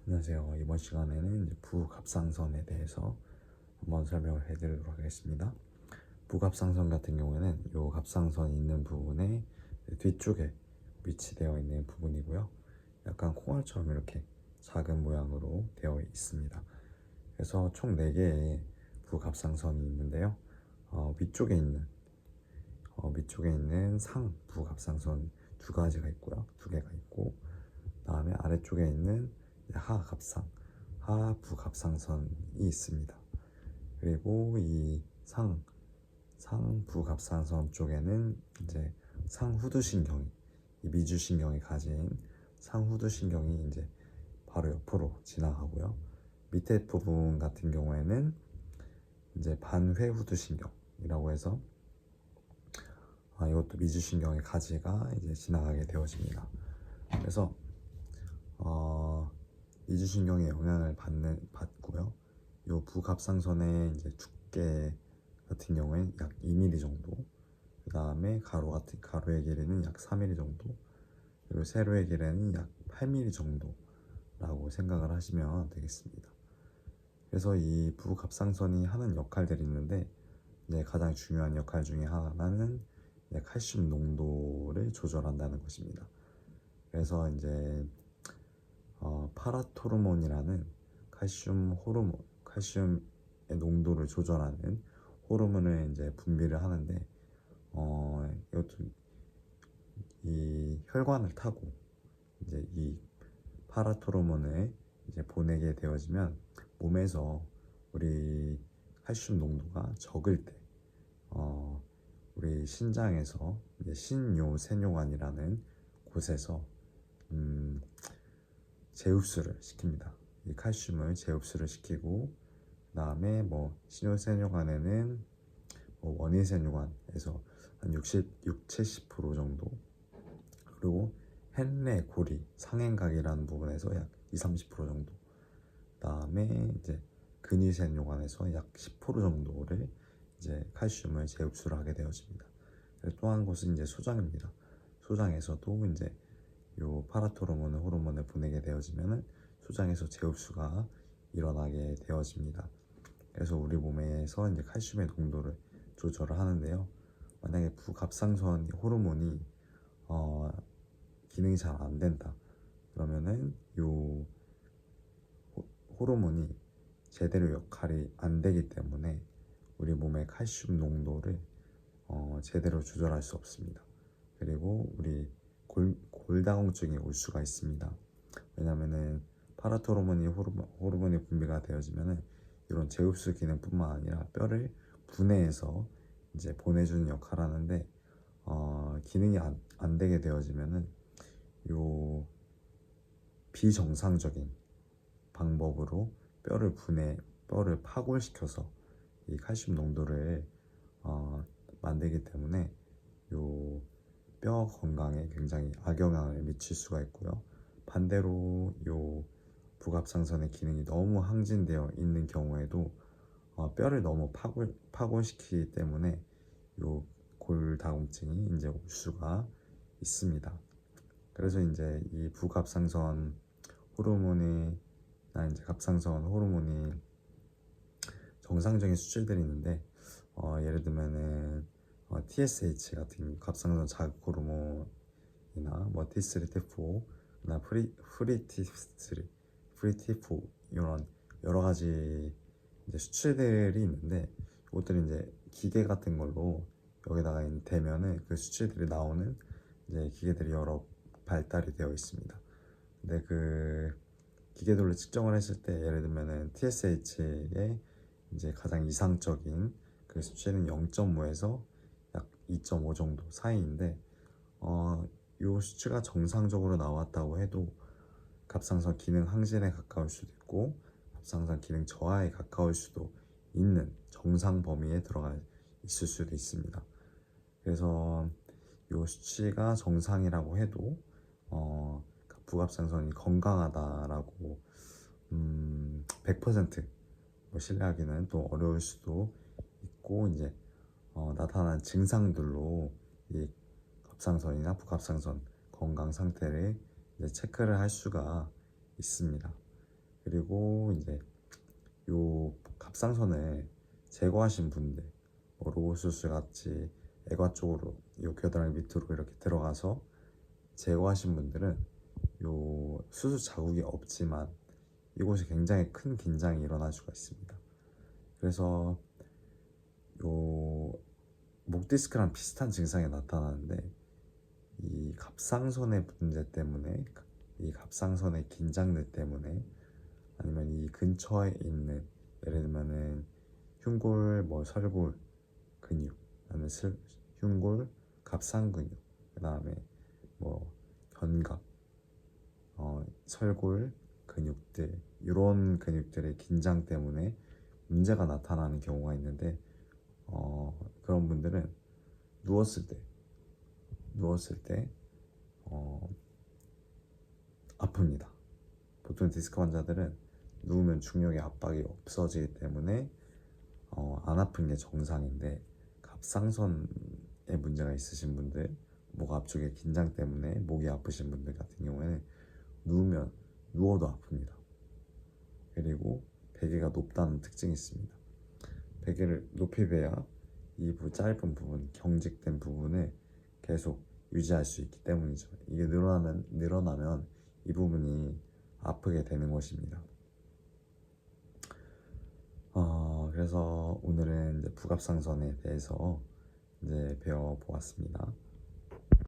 안녕하세요. 이번 시간에는 이제 부갑상선에 대해서 한번 설명을 해드리도록 하겠습니다. 부갑상선 같은 경우에는 이 갑상선이 있는 부분의 뒤쪽에 위치되어 있는 부분이고요. 약간 콩알처럼 이렇게 작은 모양으로 되어 있습니다. 그래서 총 4개의 부갑상선이 있는데요. 위쪽에 있는 상부갑상선 두 가지가 있고요. 두 개가 있고, 다음에 아래쪽에 있는 하부갑상선이 있습니다. 그리고 이 상부갑상선 쪽에는 이제 상후두신경이, 이 미주신경이 가진 상후두신경이 이제 바로 옆으로 지나가고요. 밑에 부분 같은 경우에는 이제 반회후두신경이라고 해서 이것도 미주신경의 가지가 이제 지나가게 되어집니다. 그래서 미주신경의 영향을 받고요. 이 부갑상선의 이제 두께 같은 경우엔 약 2mm 정도, 그 다음에 가로의 길이는 약 4mm 정도, 그리고 세로의 길이는 약 8mm 정도라고 생각을 하시면 되겠습니다. 그래서 이 부갑상선이 하는 역할들이 있는데, 이제 가장 중요한 역할 중에 하나는 칼슘 농도를 조절한다는 것입니다. 그래서 이제 파라토르몬이라는 칼슘의 농도를 조절하는 호르몬을 이제 분비를 하는데, 이것도 이 혈관을 타고 이제 이 파라토르몬을 이제 보내게 되어지면 몸에서 우리 칼슘 농도가 적을 때, 우리 신장에서 이제 신뇨세뇨관이라는 곳에서 재흡수를 시킵니다. 이 칼슘을 재흡수를 시키고, 그 다음에 신뇨세뇨관에는 원인세뇨관에서 한 70% 정도, 그리고 헨레 고리 상행각이라는 부분에서 약 20-30% 정도, 그 다음에 이제 근위세뇨관에서 약 10% 정도를 이제 칼슘을 재흡수를 하게 되어집니다. 또 한 곳은 이제 소장입니다. 소장에서도 이제 요 파라토르몬 호르몬을 보내게 되어지면은 소장에서 재흡수가 일어나게 되어집니다. 그래서 우리 몸에서 이제 칼슘의 농도를 조절을 하는데요. 만약에 부갑상선 호르몬이 기능이 잘 안 된다 그러면은 요 호르몬이 제대로 역할이 안 되기 때문에 우리 몸의 칼슘 농도를 제대로 조절할 수 없습니다. 그리고 우리 골다공증이 올 수가 있습니다. 왜냐면은 파라토르몬이 호르몬이 분비가 되어지면은 이런 재흡수 기능뿐만 아니라 뼈를 분해해서 이제 보내주는 역할을 하는데, 기능이 안 되게 되어지면은 요 비정상적인 방법으로 뼈를 파골시켜서 이 칼슘 농도를 만들기 때문에 요 뼈 건강에 굉장히 악영향을 미칠 수가 있고요. 반대로 요 부갑상선의 기능이 너무 항진되어 있는 경우에도 뼈를 너무 파골시키기 때문에 요 골다공증이 이제 올 수가 있습니다. 그래서 이제 이 부갑상선 호르몬이나 이제 갑상선 호르몬이 정상적인 수치들이 있는데, 예를 들면은 TSH 같은 갑상선 자극 호르몬이나 T3, T4나 프리티4 이런 여러 가지 이제 수치들이 있는데, 이것들이 이제 기계 같은 걸로 여기다가 대면은 그 수치들이 나오는 이제 기계들이 여러 발달이 되어 있습니다. 근데 그 기계들로 측정을 했을 때, 예를 들면은 TSH의 이제 가장 이상적인 그 수치는 0.5에서 약 2.5 정도 사이인데, 이 수치가 정상적으로 나왔다고 해도 갑상선 기능 항진에 가까울 수도 있고 갑상선 기능 저하에 가까울 수도 있는 정상 범위에 들어가 있을 수도 있습니다. 그래서 이 수치가 정상이라고 해도 부갑상선이 건강하다라고 100% 신뢰하기는 또 어려울 수도 있고, 이제 나타난 증상들로 이 갑상선이나 부갑상선 건강 상태를 이제 체크를 할 수가 있습니다. 그리고 이제 요 갑상선을 제거하신 분들, 뭐 로봇 수술 같이 애과 쪽으로 요 겨드랑이 밑으로 이렇게 들어가서 제거하신 분들은 요 수술 자국이 없지만 이곳에 굉장히 큰 긴장이 일어날 수가 있습니다. 그래서 요 목 디스크랑 비슷한 증상이 나타나는데 이 갑상선의 문제 때문에, 이 갑상선의 긴장들 때문에, 아니면 이 근처에 있는, 예를 들면은 흉골, 뭐 설골 근육, 아니면 흉골 갑상 근육, 그 다음에 뭐 견갑, 설골 근육들, 이런 근육들의 긴장 때문에 문제가 나타나는 경우가 있는데, 그런 분들은 누웠을 때 어, 아픕니다. 보통 디스크 환자들은 누우면 중력의 압박이 없어지기 때문에 안 아픈 게 정상인데, 갑상선에 문제가 있으신 분들, 목 앞쪽의 긴장 때문에 목이 아프신 분들 같은 경우에는 누워도 아픕니다. 그리고 베개가 높다는 특징이 있습니다. 베개를 높이 베야 이 짧은 부분, 경직된 부분을 계속 유지할 수 있기 때문이죠. 이게 늘어나면 이 부분이 아프게 되는 것입니다. 그래서 오늘은 이제 부갑상선에 대해서 이제 배워보았습니다.